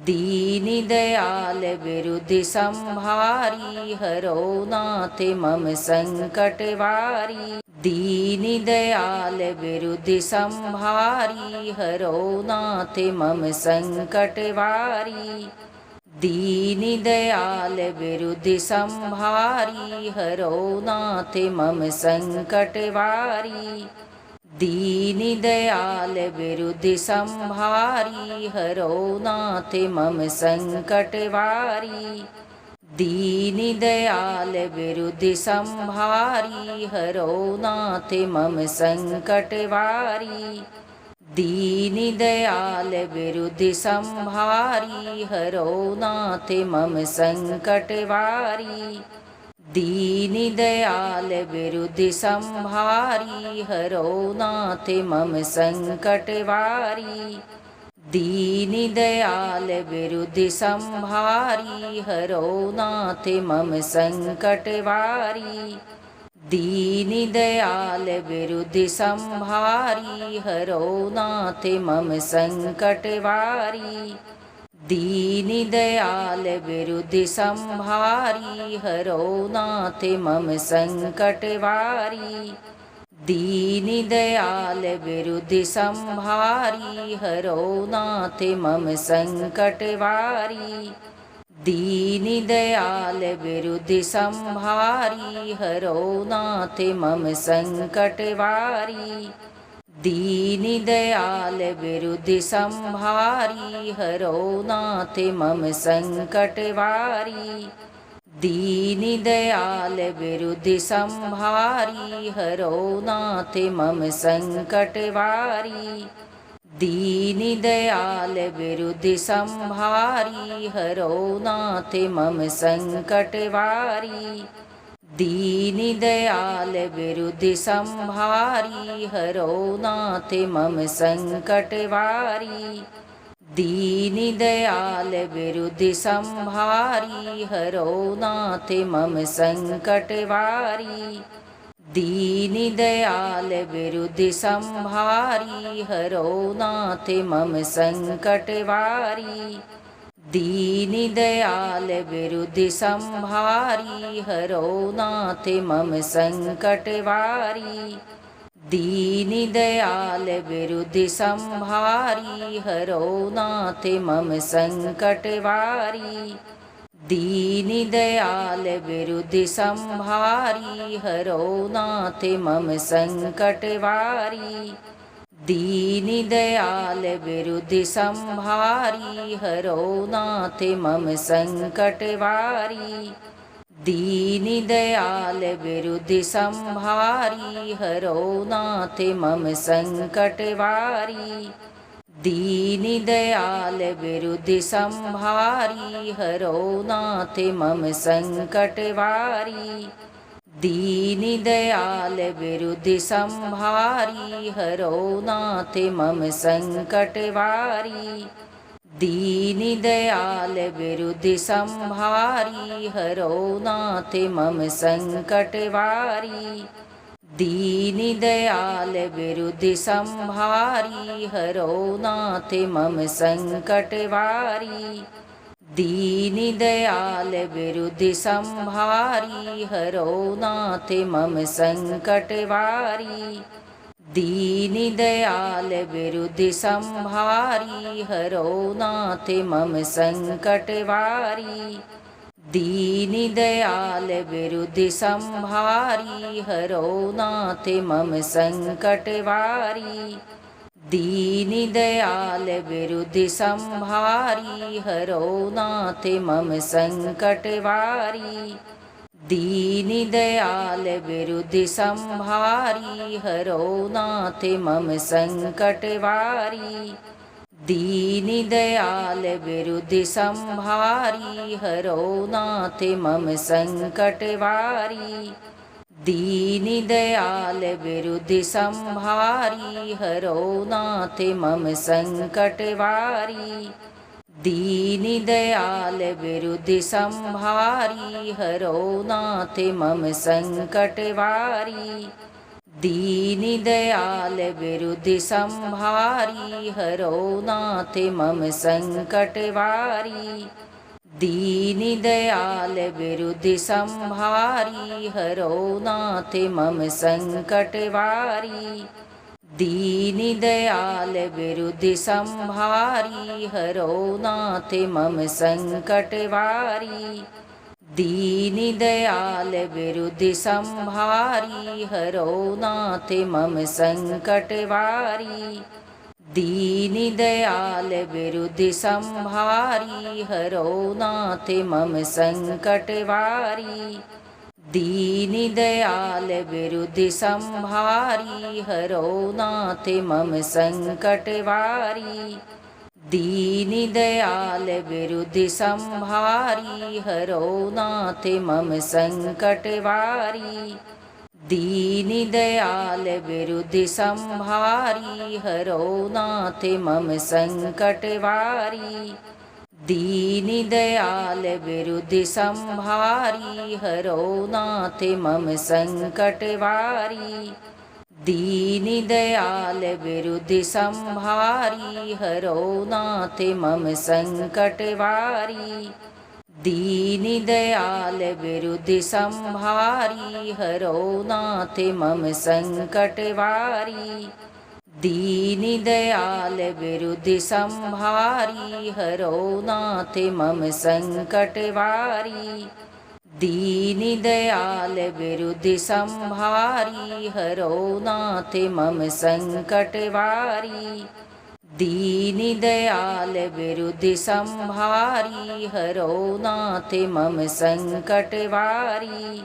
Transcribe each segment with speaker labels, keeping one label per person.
Speaker 1: दीनि दयाल विरुद्धि संहारी, हरो नाथ मम संकट वारी। दीनि दयाल विरुद्धि संहारी, हरो नाथ मम संकट वारी। दीनि दयाल विरुद्धि संहारी, हरो नाथ मम संकट वारी। दीनि दयाल विरुद्धि संहारी, हरो नाथ मम संकट वारी। दीनि दयाल विरुद्धि संहारी, हरो नाथ मम संकट वारी। दीनि दयाल विरुद्धि संहारी, हरो नाथ मम संकट वारी। दीनि दयाल विरुद्धि संहारी, हरो नाथ मम संकट वारी। दीनि दयाल विरुद्धि संहारी, हरो नाथ मम संकट वारी। दीनि दयाल विरुद्धि संहारी, हरो नाथ मम संकट वारी। दीनि दयाल विरुद्धि संहारी, हरो नाथ मम संकट वारी। दीनि दयाल विरुद्धि संहारी, हरो नाथ मम संकट वारी। दीनि दयाल विरुद्धि संहारी, हरो नाथ मम संकट वारी। दीनि दयाल विरुद्धि संहारी, हरो नाथ मम संकट वारी। दीनि दयाल विरुद्धि संहारी, हरो नाथ मम संकट वारी। दीनि दयाल विरुद्धि संहारी, हरो नाथ मम संकट वारी। दीनि दयाल विरुद्धि संहारी, हरो नाथ मम संकट वारी। दीनि दयाल विरुद्धि संहारी, हरो नाथ मम संकट वारी। दीनि दयाल विरुद्धि संहारी, हरो नाथ मम संकट वारी। दीनि दयाल विरुद्धि संहारी, हरो नाथ मम संकट वारी। दीनि दयाल विरुद्धि संहारी, हरो नाथ मम संकट वारी। दीनि दयाल विरुद्धि संहारी, हरो नाथ मम संकट वारी। दीनि दयाल विरुद्धि संहारी, हरो नाथ मम संकट वारी। दीनि दयाल विरुद्धि संहारी, हरो नाथ मम संकट वारी। दीनि दयाल विरुद्धि संहारी, हरो नाथ मम संकट वारी। दीनि दयाल विरुद्धि संहारी, हरो नाथ मम संकट वारी। दीनि दयाल विरुद्धि संहारी, हरो नाथ मम संकट वारी। दीनि दयाल विरुद्धि संहारी, हरो नाथ मम संकट वारी। दीनि दयाल विरुद्धि संहारी, हरो नाथ मम संकट वारी। दीनि दयाल विरुद्धि संहारी, हरो नाथ मम संकट वारी। दीनि दयाल विरुद्धि संहारी, हरो नाथ मम संकट वारी। दीनि दयाल विरुद्धि संहारी, हरो नाथ मम संकट वारी। दीनि दयाल विरुद्धि संहारी, हरो नाथ मम संकट वारी। दीनि दयाल विरुद्धि संहारी, हरो नाथ मम संकट वारी। दीनि दयाल विरुद्धि संहारी, हरो नाथ मम संकट वारी। दीनि दयाल विरुद्धि संहारी, हरो नाथ मम संकट वारी। दीनि दयाल विरुद्धि संहारी हरो नाथ मम संकट वारी। दीनि दयाल विरुद्धि संहारी हरो नाथ मम संकट वारी। दीनि दयाल विरुद्धि संहारी हरो नाथ मम संकट वारी। दीनि दयाल विरुद्धि संहारी हरो नाथ मम संकट वारी। दीनि दयाल विरुद्धि संहारी हरो नाथ मम संकट वारी। दीनि दयाल विरुद्धि संहारी हरो नाथ मम संकट वारी। दीनि दयाल विरुद्धि संहारी हरो नाथ मम संकट वारी। दीनि दयाल विरुद्धि संहारी हरो नाथ मम संकट वारी। दीनि दयाल विरुद्धि संहारी हरो नाथ मम संकट वारी। दीनि दयाल विरुद्धि संहारी हरो नाथ मम संकट वारी। दीनि दयाल विरुद्धि संहारी हरो नाथ मम संकट वारी। दीनि दयाल विरुद्धि संहारी हरो नाथ मम संकट वारी। दीनि दयाल विरुद्धि संहारी हरो नाथ मम संकट वारी। दीनि दयाल विरुद्धि संहारी हरो नाथ मम संकट वारी।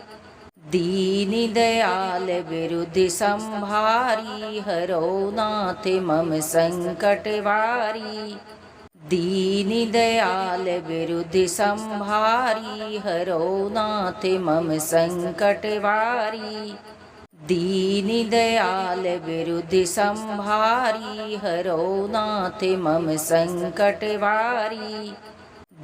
Speaker 1: दीनि दयाल विरुद्धि संहारी हरो नाथ मम संकट वारी। दीनि दयाल विरुद्धि संहारी हरो नाथ मम संकट वारी। दीनि दयाल विरुद्धि संहारी हरो नाथ मम संकट वारी।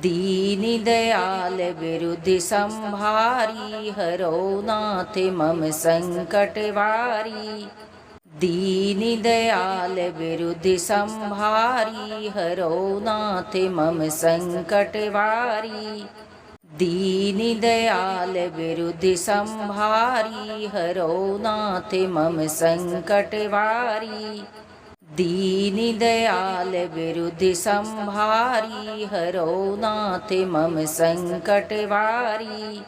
Speaker 1: दीनि दयाल विरुद्धि संहारी हरो नाथ मम संकट वारी। दीनि दयाल विरुद्धि संहारी हरो नाथ मम संकट वारी। दीनि दयाल विरुद्धि संहारी हरो नाथ मम संकट वारी। दीनि दयाल विरुद्धि संहारी हरो नाथ मम संकट वारी। दीनि दयाल विरुद्धि संहारी हरो नाथ मम संकट वारी।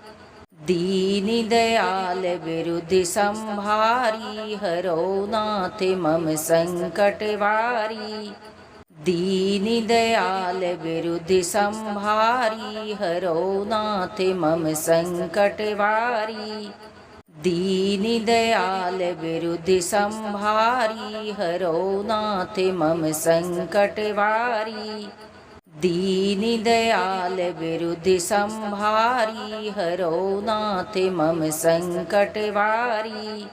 Speaker 1: दीनि दयाल विरुद्धि संहारी हरो नाथ मम संकट वारी। दीनि दयाल विरुद्धि संहारी हरो नाथ मम संकट वारी। दीनि दयाल विरुद्धि संहारी हरो नाथ मम संकट वारी। दीनि दयाल विरुद्धि संहारी हरो नाथ मम संकट वारी।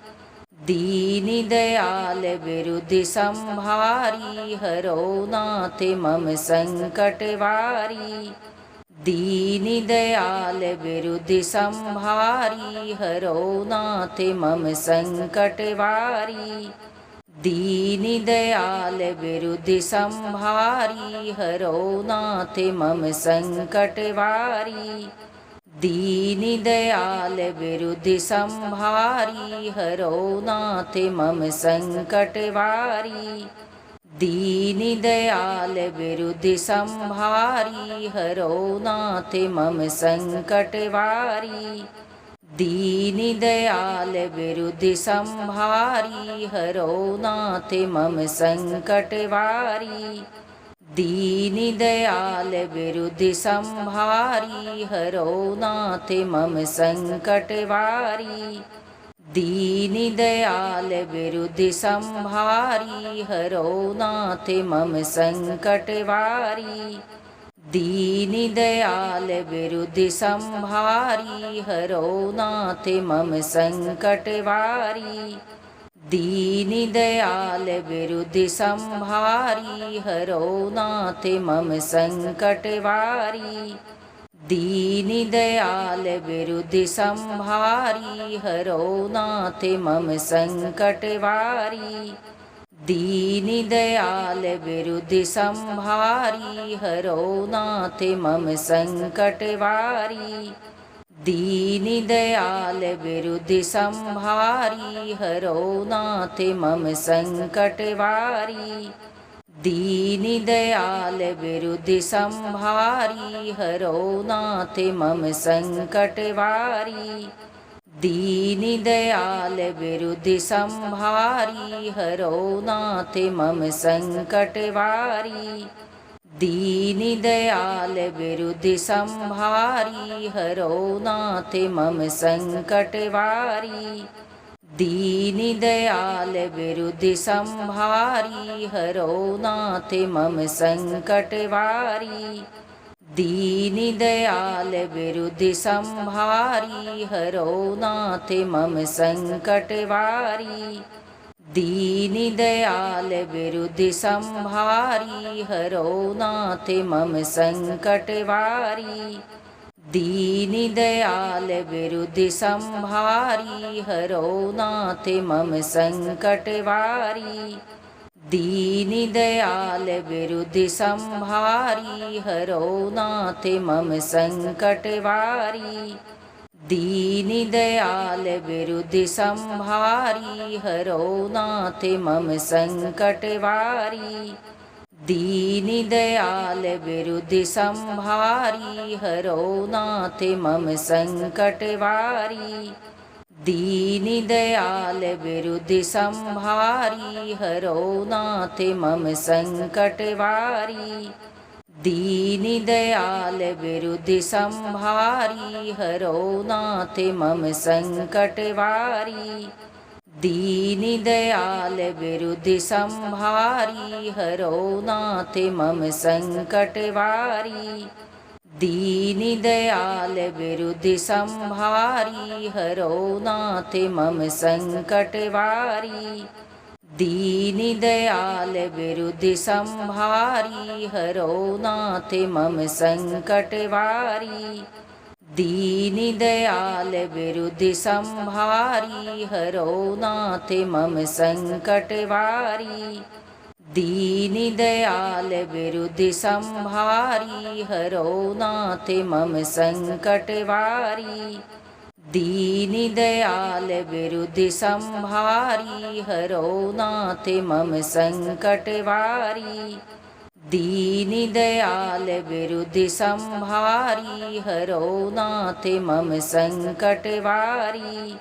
Speaker 1: दीनि दयाल विरुद्धि संहारी हरो नाथ मम संकट वारी। दीनि दयाल विरुद्धि संहारी हरो नाथ मम संकट वारी। दीनि दयाल विरुद्धि संहारी हरो नाथ मम संकट वारी। दीनि दयाल विरुद्धि संहारी हरो नाथ मम संकट वारी। दीनि दयाल विरुद्धि संहारी हरो नाथ मम संकट वारी। दीनि दयाल विरुद्धि संहारी हरो नाथ मम संकट वारी। दीनि दयाल विरुद्धि संहारी हरो नाथ मम संकट वारी। दीनि दयाल विरुद्धि संहारी हरो नाथ मम संकट वारी। दीनि दयाल विरुद्धि संहारी हरो नाथ मम संकट वारी। दीनदयाल विरुद्धि संहारी हरो नाथ मम संकट वारी। दीनदयाल विरुद्धि संहारी हरो नाथ मम संकट वारी। दीनदयाल विरुद्धि संहारी हरो नाथ मम संकट वारी। दीनदयाल विरुद्धि संहारी हरो नाथ मम संकट वारी। दीनदयाल विरुद्धि संहारी हरो नाथ मम संकट वारी। दीनदयाल विरुद्धि संहारी हरो नाथ मम संकट वारी। दीनदयाल विरुद्धि संहारी हरो नाथ मम संकट वारी। दीनदयाल विरुद्धि संहारी हरो नाथ मम संकट वारी। दीनदयाल विरुद्धि संहारी हरो नाथ मम संकट वारी। दीनदयाल विरुद्धि संहारी हरो नाथ मम संकट वारी। दीनदयाल विरुद्धि संहारी हरो नाथ मम संकट वारी। दीनदयाल विरुद्धि संहारी हरो नाथ मम संकट वारी। दीनदयाल विरुद्धि संहारी हरो नाथ मम संकट वारी। दीनदयाल विरुद्धि संहारी हरो नाथ मम संकट वारी। दीनदयाल विरुद्धि संहारी हरो नाथ मम संकट वारी। दीनदयाल विरुद्धि संहारी हरो नाथ मम संकट वारी। दीनदयाल विरुद्धि संहारी हरो नाथ मम संकट वारी। दीनदयाल विरुद्धि संहारी हरो नाथ मम संकट वारी। दीनदयाल विरुद्धि संहारी हरो नाथ मम संकट वारी। दीनदयाल विरुद्धि संहारी हरो नाथ मम संकट वारी। दीनदयाल विरुद्धि संहारी हरो नाथ मम संकट वारी। दीनदयाल विरुद्धि संहारी हरो नाथ मम संकट वारी। दीनदयाल विरुद्धि संहारी हरो नाथ मम संकट वारी।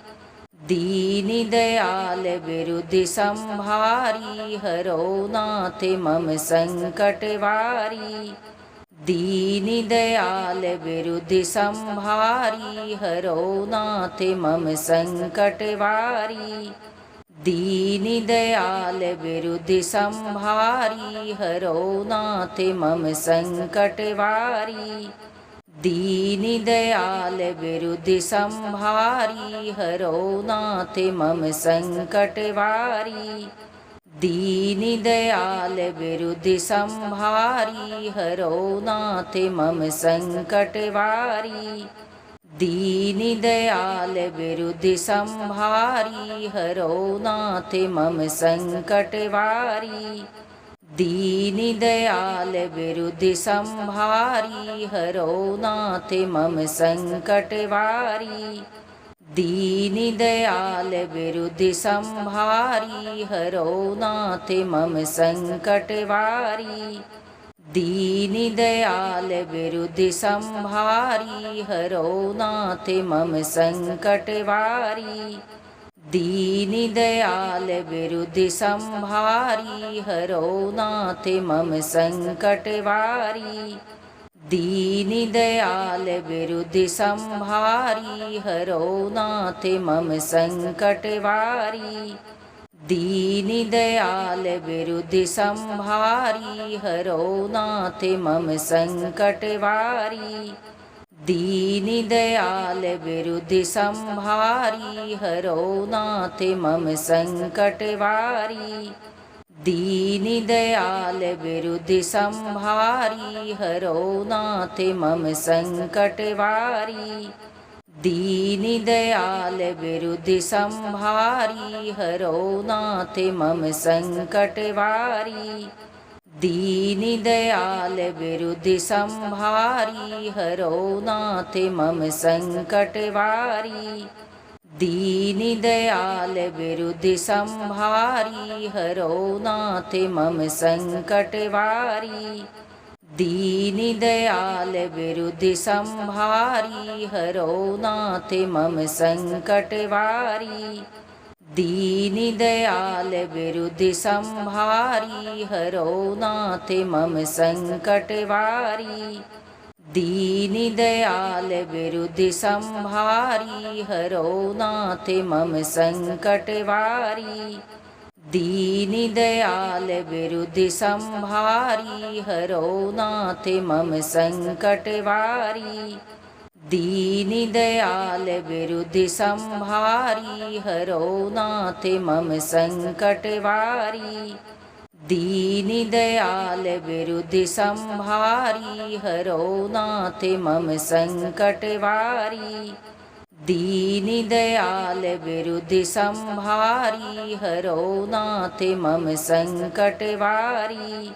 Speaker 1: दीनदयाल विरुद्धि संहारी हरो नाथ मम संकट वारी। दीनदयाल विरुद्धि संहारी हरो नाथ मम संकट वारी। दीनदयाल विरुद्धि संहारी हरो नाथ मम संकट वारी। दीनदयाल विरुद्धि संहारी हरो नाथ मम संकट वारी। दीनदयाल विरुद्धि संहारी हरो नाथ मम संकट वारी। दीनदयाल विरुद्धि संहारी हरो नाथ मम संकट वारी। दीनदयाल विरुद्धि संहारी हरो नाथ मम संकट वारी। दीनदयाल विरुद्धि संहारी हरो नाथ मम संकट वारी। दीनदयाल विरुद्धि संहारी हरो नाथ मम संकट वारी। दीनदयाल विरुद्धि संहारी हरो नाथ मम संकट वारी। दीनदयाल विरुद्धि संहारी हरो नाथ मम संकट वारी। दीनदयाल विरुद्धि संहारी हरो नाथ मम संकट वारी। दीनि दयाल विरुद्धि संहारी हरो नाथ मम संकट वारी। दीनि दयाल विरुद्धि संहारी हरो नाथ मम संकट वारी। दीनि दयाल विरुद्धि संहारी हरो नाथ मम संकट वारी। दीनि दयाल विरुद्धि संहारी हरो नाथ मम संकट वारी। दीनि दयाल विरुद्धि संहारी हरो नाथ मम संकट वारी। दीनि दयाल विरुद्धि संहारी हरो नाथ मम संकट वारी। दीनि दयाल विरुद्धि संहारी हरो नाथ मम संकट वारी। दीनि दयाल विरुद्धि संहारी हरो नाथ मम संकट वारी। दीनि दयाल विरुद्धि संहारी हरो नाथ मम संकट वारी। दीनि दयाल विरुद्धि संहारी हरो नाथ मम संकट वारी। दीनि दयाल विरुद्धि संहारी हरो नाथ मम संकट वारी।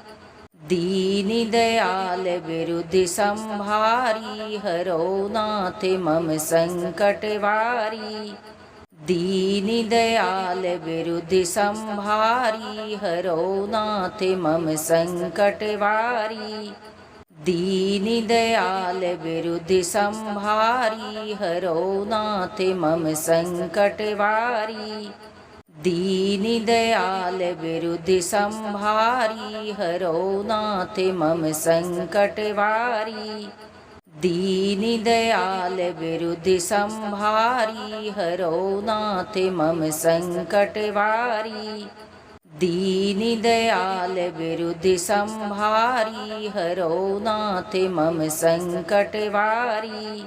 Speaker 1: दीनि दयाल विरुद्धि संहारी हरो नाथ मम संकट वारी। दीनि दयाल विरुद्धि संहारी हरो नाथ मम संकट वारी। दीनि दयाल विरुद्धि संहारी हरो नाथ मम संकट वारी। दीनि दयाल विरुद्धि संहारी हरो नाथ मम संकट वारी। दीनि दयाल विरुद्धि संहारी हरो नाथ मम संकट वारी। दीनि दयाल विरुद्धि संहारी हरो नाथ मम संकट वारी।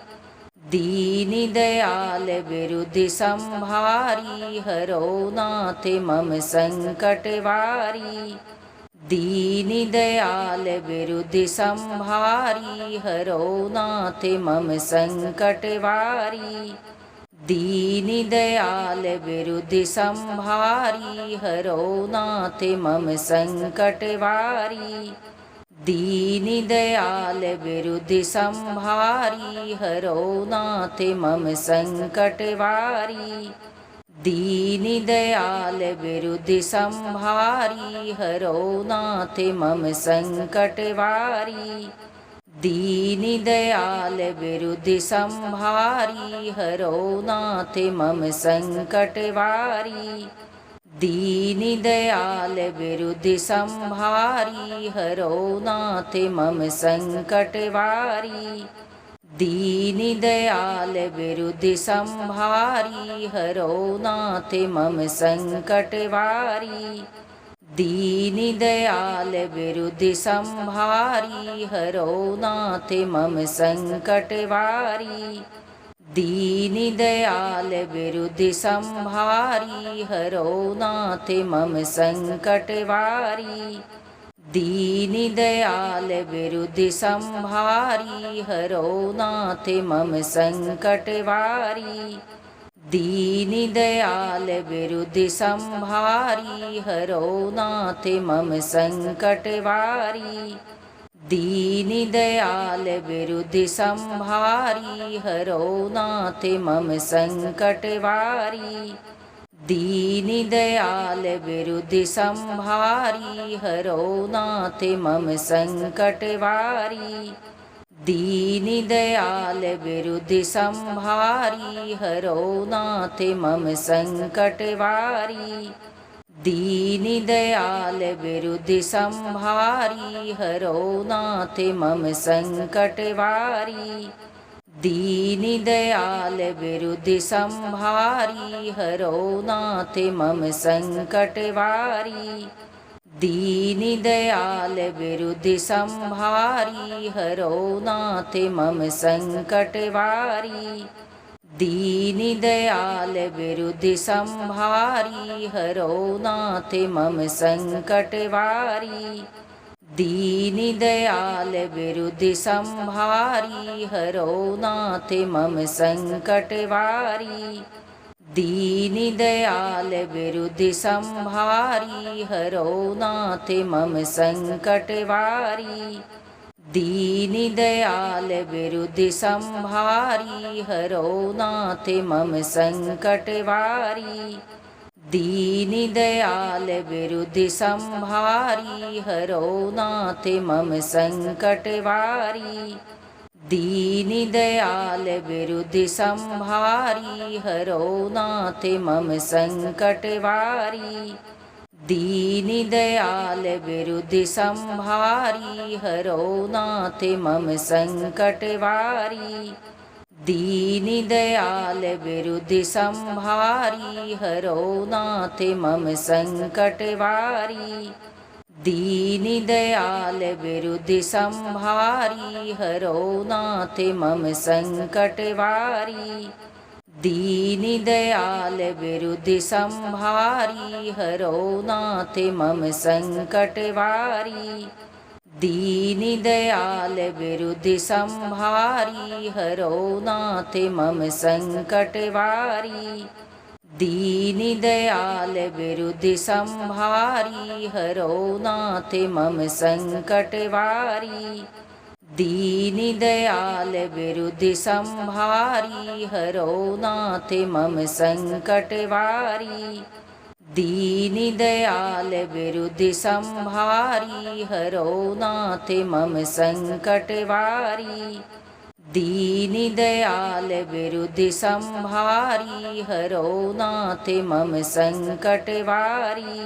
Speaker 1: दीनि दयाल विरुद्धि संहारी हरो नाथ मम संकट वारी। दीनि दयाल विरुद्धि संहारी हरो नाथ मम संकट वारी। दीनि दयाल विरुद्धि संहारी हरो नाथ मम संकट वारी। दीनि दयाल विरुद्धि संहारी हरो नाथ मम संकट वारी। दीनि दयाल विरुद्धि संहारी हरो नाथ मम संकट वारी। दीनि दयाल विरुद्धि संहारी हरो नाथ मम संकट वारी। दीनि दयाल विरुद्धि संहारी हरो नाथ मम संकट वारी। दीनि दयाल विरुद्धि संहारी हरो नाथ मम संकट वारी। दीनि दयाल विरुद्धि संहारी हरो नाथ मम संकट वारी। दीनि दयाल विरुद्धि संहारी हरो नाथ मम संकट वारी। दीनि दयाल विरुद्धि संहारी हरो नाथ मम संकट वारी। दीनि दयाल विरुद्धि संहारी हरो नाथ मम संकट वारी। दीनि दयाल विरुद्धि संहारी हरो नाथ मम संकट वारी। दीनि दयाल विरुद्धि संहारी हरो नाथ मम संकट वारी। दीनि दयाल विरुद्धि संहारी हरो नाथ मम संकट वारी। दीनि दयाल विरुद्धि संहारी हरो नाथ मम संकट वारी। दीनि दयाल विरुद्धि संहारी हरो नाथ मम संकट वारी। दीनि दयाल विरुद्धि संहारी हरो नाथ मम संकट वारी। दीनि दयाल विरुद्धि संहारी हरो नाथ मम संकट वारी। दीनि दयाल विरुद्धि संहारी हरो नाथ मम संकट वारी। दीनि दयाल विरुद्धि संहारी हरो नाथ मम संकट वारी। दीनि दयाल विरुद्धि संहारी हरो नाथ मम संकट वारी। दीनि दयाल विरुद्धि संहारी हरो नाथ मम संकट वारी। दीनि दयाल विरुद्धि संहारी हरो नाथ मम संकट वारी। दीनि दयाल विरुद्धि संहारी हरो नाथ मम संकट वारी। दीनि दयाल विरुद्धि संहारी हरो नाथ मम संकट वारी। दीनि दयाल विरुद्धि संहारी हरो नाथ मम संकट वारी। दीनि दयाल विरुद्धि संहारी हरो नाथ मम संकट वारी। दीनि दयाल विरुद्धि संहारी हरो नाथ मम संकट वारी। दीनि दयाल विरुद्धि संहारी हरो नाथ मम संकट वारी। दीनि दयाल विरुद्धि संहारी हरो नाथ मम संकट वारी। दीनि दयाल विरुद्धि संहारी हरो नाथ मम संकट वारी। दीनि दयाल विरुद्धि संहारी हरो नाथ मम संकट वारी।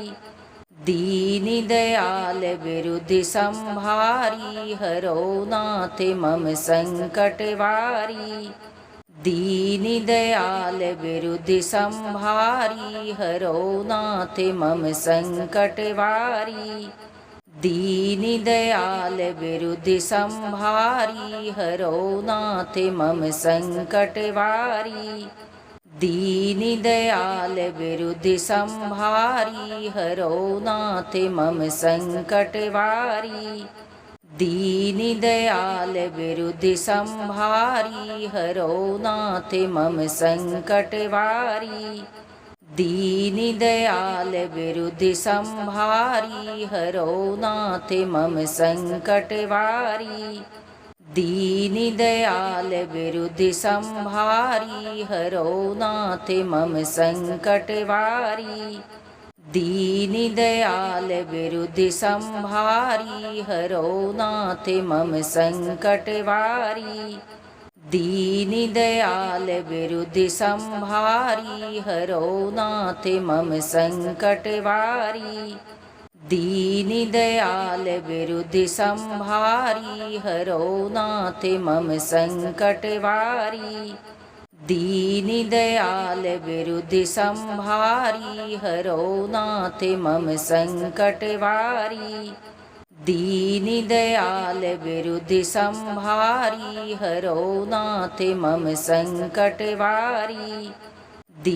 Speaker 1: दीनि दयाल विरुद्धि संहारी हरो नाथ मम संकट वारी। दीनि दयाल विरुद्धि संहारी हरो नाथ मम संकट वारी। दीनि दयाल विरुद्धि संहारी हरो नाथ मम संकट वारी। दीनि दयाल विरुद्धि संहारी हरो नाथ मम संकट वारी। दीनि दयाल विरुद्धि संहारी हरो नाथ मम संकट वारी। दीनि दयाल विरुद्धि संहारी हरो नाथ मम संकट वारी। दीनि दयाल विरुद्धि संहारी हरो नाथ मम संकट वारी। दीनि दयाल विरुद्धि संहारी हरो नाथ मम संकट वारी। दीनि दयाल विरुद्धि संहारी हरो नाथ मम संकट वारी। दीनि दयाल विरुद्धि संहारी हरो नाथ मम संकट वारी। दीनि दयाल विरुद्धि संहारी हरो नाथ मम संकट वारी। दीनि दयाल विरुद्धि संहारी हरो नाथ मम संकट वारी।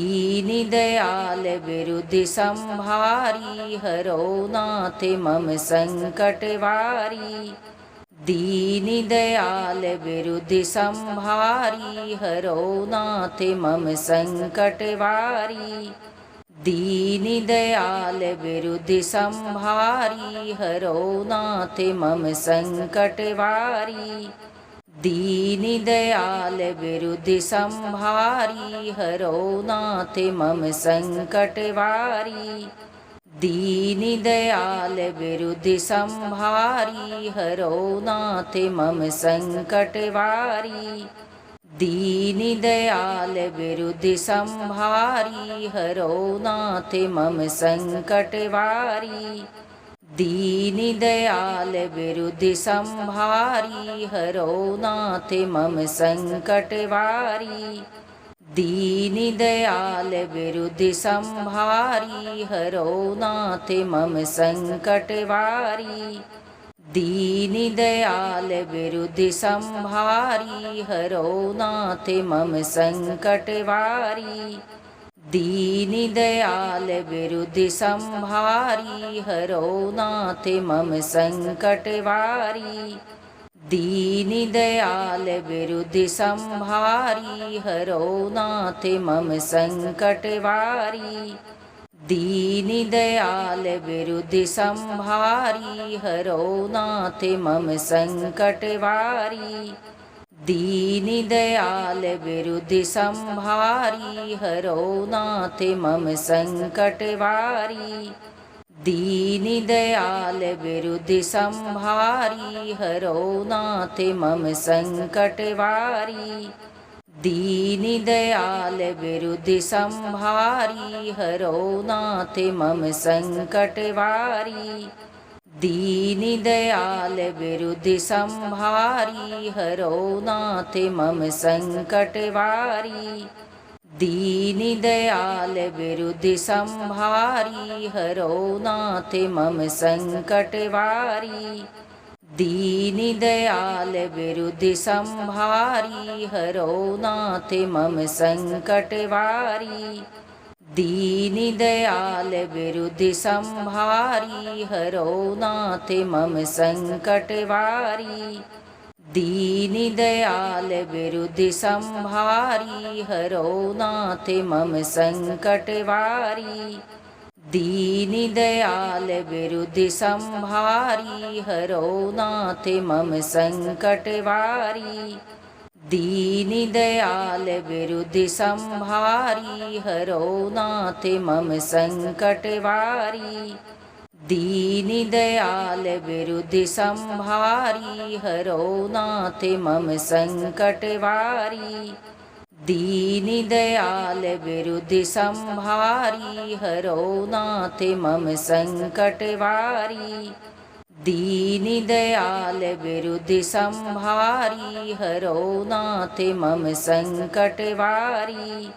Speaker 1: दीनि दयाल विरुद्धि संहारी हरो नाथ मम संकट वारी। दीनि दयाल विरुद्धि संहारी हरो नाथ मम संकट वारी। दीनि दयाल विरुद्धि संहारी हरो नाथ मम संकट वारी। दीनि दयाल विरुद्धि संहारी हरो नाथ मम संकट वारी। दीनि दयाल विरुद्धि संहारी हरो नाथ मम संकट वारी। दीनि दयाल विरुद्धि संहारी हरो नाथ मम संकट वारी। दीनि दयाल विरुद्धि संहारी हरो नाथ मम संकट वारी। दीनि दयाल विरुद्धि संहारी हरो नाथ मम संकट वारी। दीनि दयाल विरुद्धि संहारी हरो नाथ मम संकट वारी। दीनि दयाल विरुद्धि संहारी हरो नाथ मम संकट वारी। दीनि दयाल विरुद्धि संहारी हरो नाथ मम संकट वारी। दीनि दयाल विरुद्धि संहारी हरो नाथ मम संकट वारी। दीनि दयाल विरुद्धि संहारी हरो नाथ मम संकट वारी। दीनि दयाल विरुद्धि संहारी हरो नाथ मम संकट वारी। दीनि दयाल विरुद्धि संहारी हरो नाथ मम संकट वारी। दीनि दयाल विरुद्धि संहारी हरो नाथ मम संकट वारी। दीनि दयाल विरुद्धि संहारी हरो नाथ मम संकट वारी। दीनि दयाल विरुद्धि संहारी हरो नाथ मम संकट वारी। दीनि दयाल विरुद्धि संहारी हरो नाथ मम संकट वारी। दीनि दयाल विरुद्धि संहारी हरो नाथ मम संकट वारी। दीनि दयाल विरुद्धि संहारी हरो नाथ मम संकट वारी। दीनि दयाल विरुद्धि संहारी हरो नाथ मम संकट वारी। दीनि दयाल विरुद्धि संहारी हरो नाथ मम संकट वारी। दीनि दयाल विरुद्धि संहारी हरो नाथ मम संकट वारी। दीनि दयाल विरुद्धि संहारी हरो नाथ मम संकट वारी।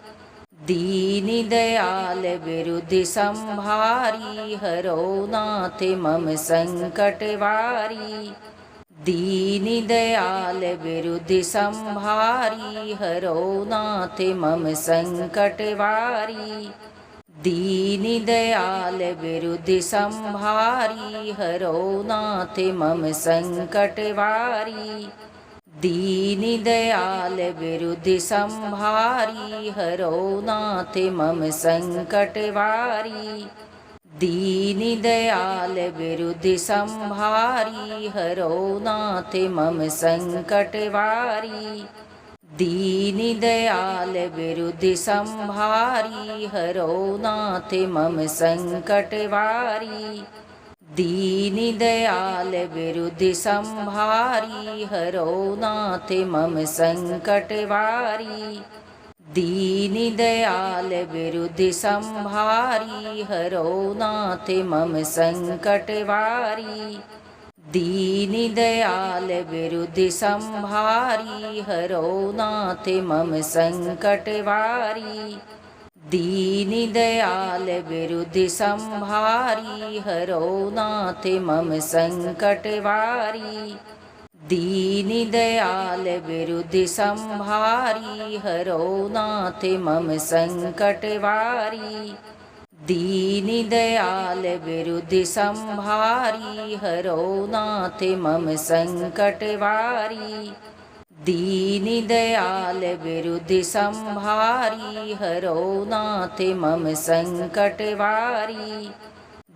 Speaker 1: दीनि दयाल विरुद्धि संहारी हरो नाथ मम संकट वारी। दीनि दयाल विरुद्धि संहारी हरो नाथ मम संकट वारी। दीनि दयाल विरुद्धि संहारी हरो नाथ मम संकट वारी। दीनि दयाल विरुद्धि संहारी हरो नाथ मम संकट वारी। दीनि दयाल विरुद्धि संहारी हरो नाथ मम संकट वारी। दीनि दयाल विरुद्धि संहारी हरो नाथ मम संकट वारी। दीनि दयाल विरुद्धि संहारी हरो नाथ मम संकट वारी। दीनि दयाल विरुद्धि संहारी हरो नाथ मम संकट वारी। दीनि दयाल विरुद्धि संहारी हरो नाथ मम संकट वारी। दीनि दयाल विरुद्धि संहारी हरो नाथ मम संकट वारी। दीनि दयाल विरुद्धि संहारी हरो नाथ मम संकट वारी। दीनि दयाल विरुद्धि संहारी हरो नाथ मम संकट वारी। दीनि दयाल विरुद्धि संहारी हरो नाथ मम संकट वारी।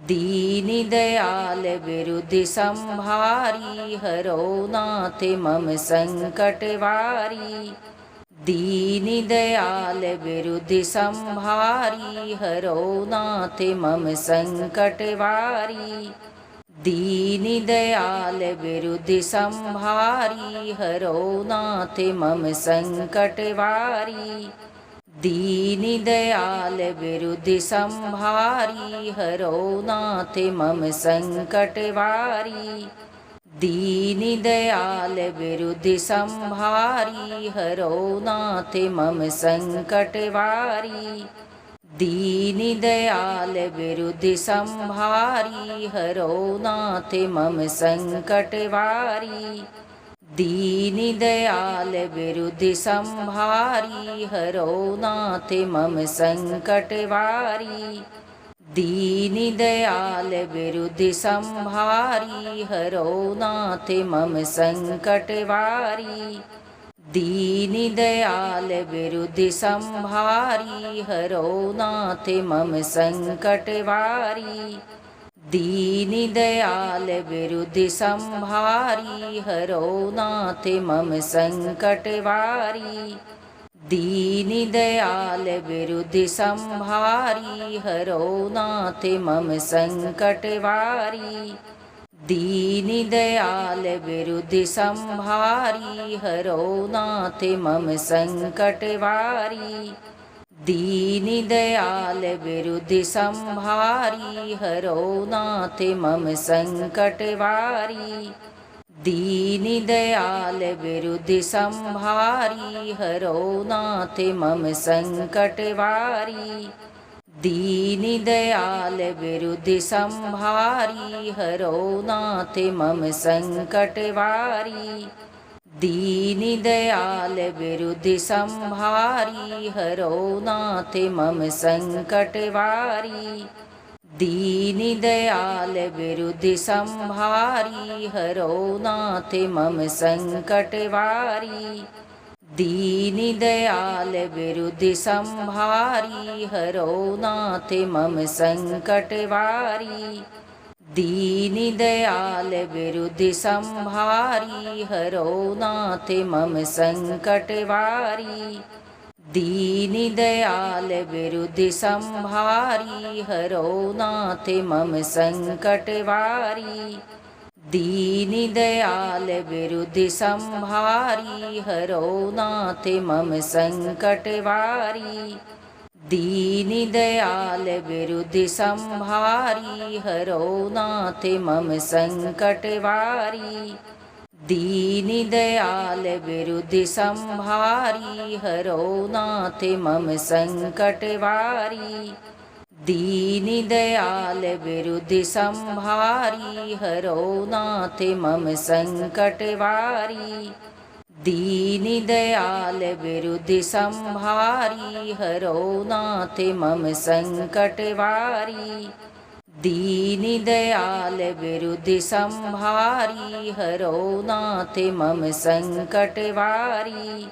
Speaker 1: दीनि दयाल विरुद्धि संहारी हरो नाथ मम संकट वारी। दीनि दयाल विरुद्धि संहारी हरो नाथ मम संकट वारी। दीनि दयाल विरुद्धि संहारी हरो नाथ मम संकट वारी। दीनि दयाल विरुद्धि संहारी हरो नाथ मम संकट वारी। दीनि दयाल विरुद्धि संहारी हरो नाथ मम संकट वारी। दीनि दयाल विरुद्धि संहारी हरो नाथ मम संकट वारी। दीनि दयाल विरुद्धि संहारी हरो नाथ मम संकट वारी। दीनि दयाल विरुद्धि संहारी हरो नाथ मम संकट वारी। दीनि दयाल विरुद्धि संहारी हरो नाथ मम संकट वारी। दीनि दयाल विरुद्धि संहारी हरो नाथ मम संकट वारी। दीनि दयाल विरुद्धि संहारी हरो नाथ मम संकट वारी। दीनि दयाल विरुद्धि संहारी हरो नाथ मम संकट वारी। दीनि दयाल विरुद्धि संहारी हरो नाथ मम संकट वारी। दीनि दयाल विरुद्धि संहारी हरो नाथ मम संकट वारी। दीनि दयाल विरुद्धि संहारी हरो नाथ मम संकट वारी। दीनि दयाल विरुद्धि संहारी हरो नाथ मम संकट वारी। दीनि दयाल विरुद्धि संहारी हरो नाथ मम संकट वारी। दीनि दयाल विरुद्धि संहारी हरो नाथ मम संकट वारी। दीनि दयाल विरुद्धि संहारी हरो नाथ मम संकट वारी। दीनि दयाल विरुद्धि संहारी हरो नाथ मम संकट वारी। दीनि दयाल विरुद्धि संहारी हरो नाथ मम संकट वारी। दीनि दयाल विरुद्धि संहारी हरो नाथ मम संकट वारी। दीनि दयाल विरुद्धि संहारी हरो नाथ मम संकट वारी। दीनि दयाल विरुद्धि संहारी हरो नाथ मम संकट वारी। दीनि दयाल विरुद्धि संहारी हरो नाथ मम संकट वारी। दीनि दयाल विरुद्धि संहारी हरो नाथ मम संकट वारी।